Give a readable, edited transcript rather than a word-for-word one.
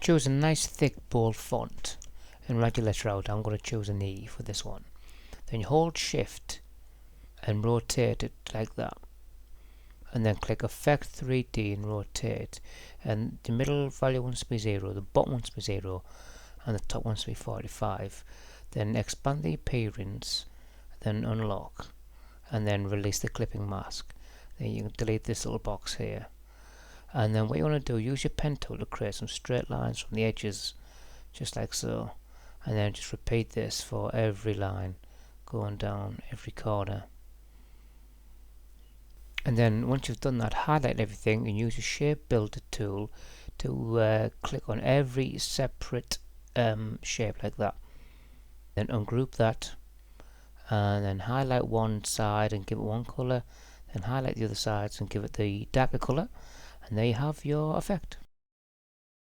choose a nice thick bold font and write your letter out. I'm going to choose an E for this one. Then you hold shift and rotate it like that, and then click effect 3D and rotate, and the middle value wants to be 0, the bottom wants to be 0, and the top wants to be 45. Then expand the appearance, then unlock, and then release the clipping mask. Then you can delete this little box here, and then what you want to do, use your pen tool to create some straight lines from the edges, just like so, and then just repeat this for every line going down every corner. And then once you've done that, highlight everything and use your shape builder tool to click on every separate shape like that. Then ungroup that, and then highlight one side and give it one color, then highlight the other sides and give it the darker color, and there you have your effect.